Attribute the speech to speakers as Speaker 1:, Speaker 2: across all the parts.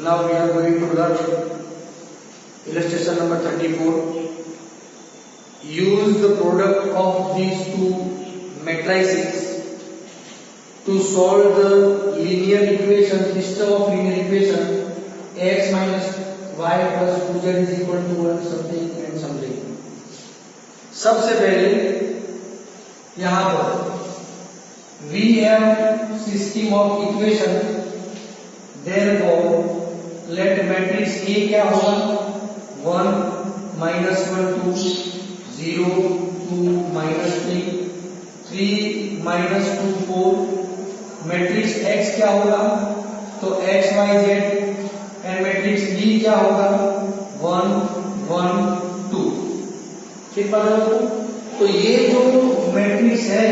Speaker 1: Now we are going to learn illustration number 34. Use the product of these two matrices to solve the linear equation, system of linear equation x minus y plus 2z is equal to 1 something and something. सबसे पहले यहाँ पर we have system of equation, therefore let matrix A क्या होगा 1 minus 1 2 0 2 minus 3 3 minus 2 4. Matrix x क्या होगा तो x y z and matrix B क्या होगा 1 1 2. ठीक बात है। तो ये जो मैट्रिक्स है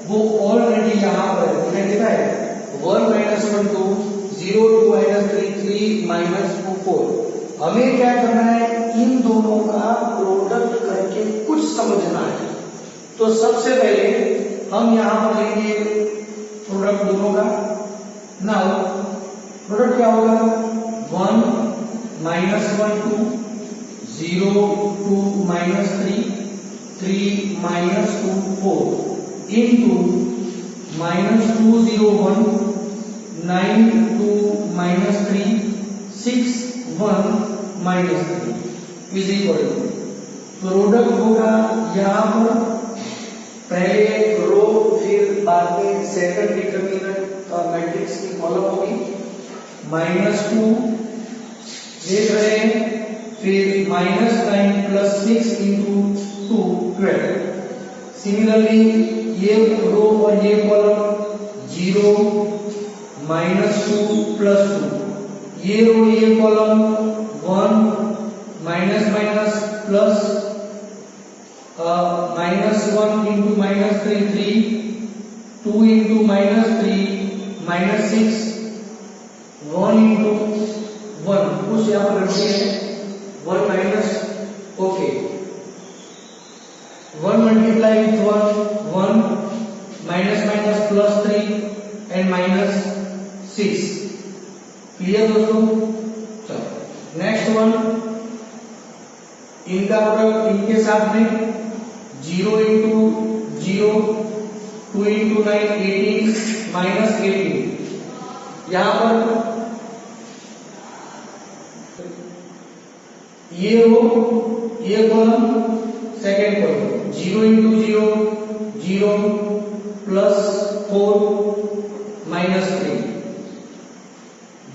Speaker 1: वो ऑलरेडी यहाँ पर मैंने लिखा है 1 minus 1 2 0 2 minus 3 3 minus 2 4. हमें क्या करना है इन दोनों का प्रोडक्ट करके कुछ समझना है। तो सबसे पहले हम यहाँ पर लेंगे प्रोडक्ट दोनों का। नाउ प्रोडक्ट क्या होगा 1 minus 1 2 0 2 minus 3 3 minus 2 4 into minus 2 0 1 9 2 minus 3 6 1 minus 3 is equal to product होगा यहाँ पर पहले रो फिर बाद में सेकंड डिटरमिनेंट मैट्रिक्स की कॉलम होगी -2 देख रहे हैं फिर -9 plus 6 into 2 12. सिमिलरली ये रो और ये कॉलम 0 -2 plus 2 ये रो ये column 1 minus minus plus -1 into -3 3 2 into -3 -6 1 into 1 कुछ यहाँ पर रखते हैं 1 minus okay 1 multiply with 1 minus minus plus 3 and minus 6. Clear दोस्तों। चलो नेक्स्ट वन इनका प्रोडक्ट इनके साथ में 0 into 0 2 into 9 18 minus 18. यहाँ पर ये रो ये column second column 0 into 0 0 plus 4 minus 3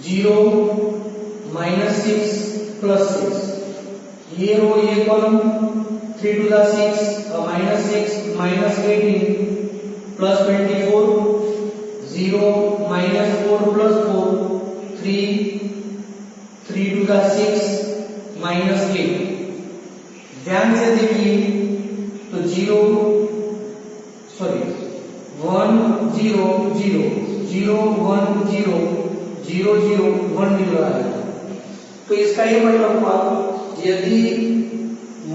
Speaker 1: 0 minus 6 plus 6 ये रो ये column 3 to the 6 minus 6 minus 18 plus 24 0 minus 4 plus 4 3 3 to the 6 minus 8. ध्यान से देखिए तो 0 1 0 0 0 1 0 0 0 1 मिल रहा है। तो इसका ये मतलब हुआ यदि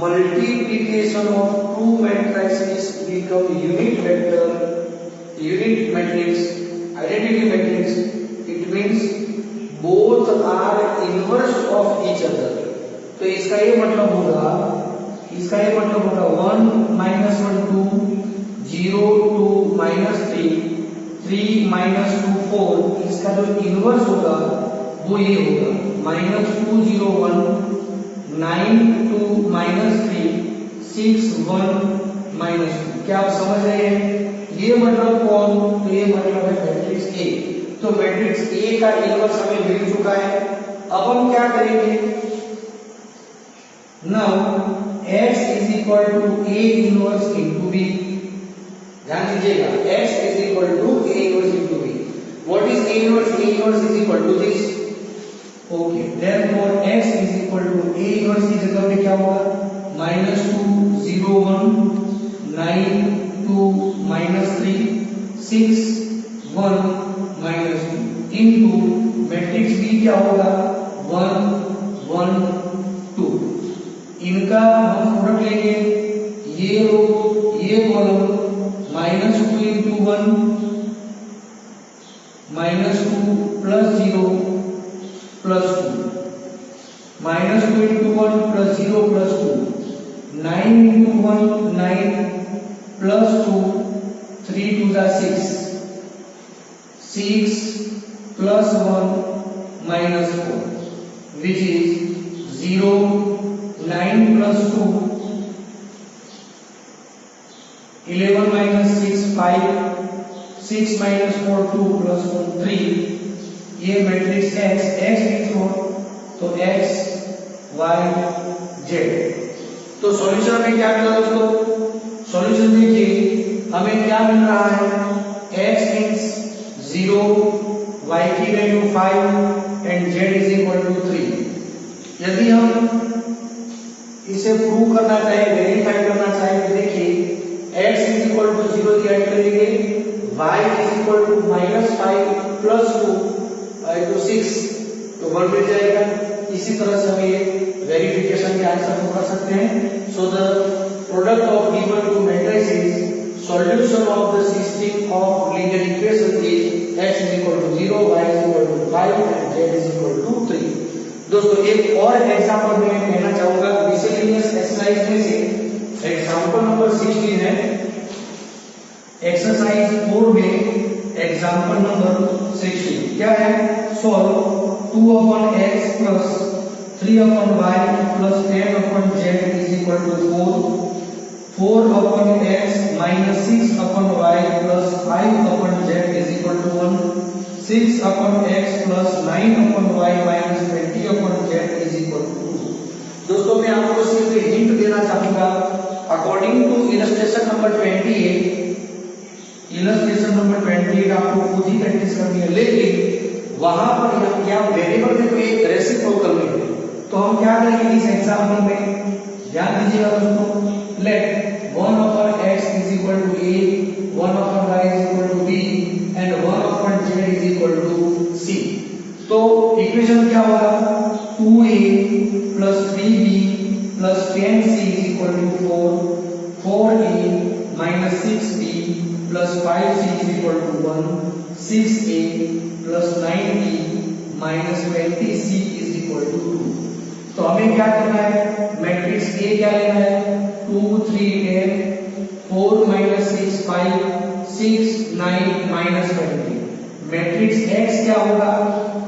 Speaker 1: multiplication of two matrices become unit vector, unit matrix, identity matrix, it means both are inverse of each other. तो इसका ये मतलब होगा 1 minus 1 2 0 2 minus 3 3 minus 2 4. इसका जो इनवर्स होगा वो ये होगा -2 0 1 9 2 minus 3 6 1 minus 2. क्या आप समझ रहे हैं? ये मतलब कौन? तो ये मतलब है मैट्रिक्स ए। तो मैट्रिक्स ए का इनवर्स हमें मिल चुका है। अब हम क्या करेंगे? Now x is equal to a inverse into b. ध्यान दीजिएगा x is equal to a inverse into b. What is a inverse? A inverse is equal to this. Okay, therefore x is equal to a inverse की जगह पे क्या होगा -2 0 1 9 2 minus 3 6 1 minus 2 into matrix b क्या होगा 1 1 2. इनका हम product लेंगे ये रो ये column -2 into 1 -2 plus 0 plus plus 2, minus 2 into 1 plus 0 plus 2, 9 into 1 9 plus 2 3 2 जा 6, 6 plus 1 minus 4 which is 0, 9 plus 2, 11 minus 6 5, 6 minus 4 2 plus 1 3, ये मैट्रिक्स x लिख लो तो x y z। तो सॉल्यूशन में क्या मिला दोस्तों? सॉल्यूशन देखिए हमें क्या मिल रहा है, x मींस 0, y की value 5 and z is equal to 3। यदि हम इसे प्रूव करना चाहे, वेरीफाई करना चाहे तो देखिए x इज इक्वल टू 0 की ऐड करेंगे, y is equal to -5 plus 2 तो 6 तो 1 मिल जाएगा। इसी तरह से हम ये वेरिफिकेशन के आंसर को कर सकते हैं। So the product of given two matrices solution of the system of linear equation is x is equal to 0, y is equal to 5 and z is equal to 3। दोस्तों एक और एग्जांपल मैं कहना चाहूंगा मिसलेनियस एक्सरसाइज में से example number 16 है। Exercise 4 में एग्जांपल नंबर 16 क्या है, solve 2/x plus 3/y plus 10/z is equal to 4, 4/x minus 6/y plus 5/z is equal to 1, 6/x plus 9/y minus 20/z is equal to 2। दोस्तों मैं आपको सिर्फ हिंट देना चाहूंगा, according to illustration number 28, illustration number 28 आपको खुद ही practice करनी है, लेकिन वहां पर क्या वेरिएबल में कोई रेसिप्रोकल नहीं है। तो हम क्या करेंगे इस एग्जांपल में, ध्यान दीजिएगा दोस्तों, let 1/x is equal to a, 1/y is equal to b and 1/z is equal to c। तो इक्वेशन क्या होगा, 2a plus 3b plus 10c is equal to 4, 4a minus 6b plus 5c is equal to 1, 6a plus 9b minus 20c is equal to 2। तो हमें क्या करना है, matrix A क्या लेना है, 2 3 10, 4 माइनस 6 5, 6 9 माइनस 20। मैट्रिक्स X क्या होगा,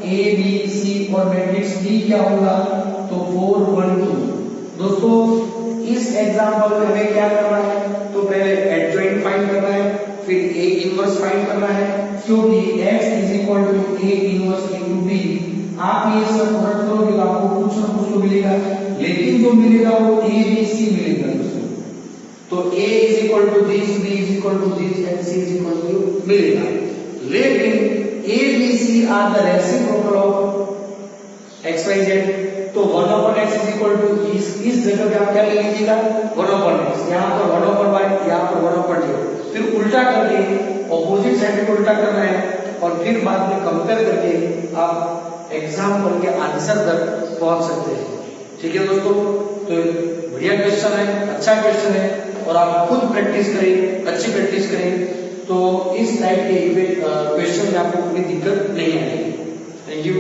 Speaker 1: A B C और मैट्रिक्स B क्या होगा, तो 4 1 2। दोस्तों इस एग्जांपल में हमें क्या करना है, तो पहले एडजॉइंट फाइंड करना है, फिर A इनवर्स फाइंड करना है, क्योंकि X is equal to A inverse into B। आप ये सब वर्ड करोगे तो आपको कुछ ना कुछ तो मिलेगा, लेकिन जो मिलेगा वो A B C मिलेगा दोस्तों। तो A is equal to this, B is equal to this and C is equal to मिलेगा, लेकिन A B C are the reciprocal of x y z। तो 1/x इज इक्वल टू इस जगह पे आप क्या ले लीजिएगा, 1/x, यहाँ पर 1/y, यहाँ पर 1/z, फिर उल्टा करके ऑपोजिट साइड को उल्टा करना है और फिर बाद में कंपेयर करके आप एग्जाम्पल के आंसर तक पहुंच सकते हैं। ठीक है दोस्तों, तो बढ़िया क्वेश्चन है, अच्छा क्वेश्चन है और आप खुद प्रैक्टिस करें, अच्छी प्रैक्टिस करें तो इस टाइप के क्वेश्चन में आपको कोई दिक्कत नहीं आएगी। Thank you.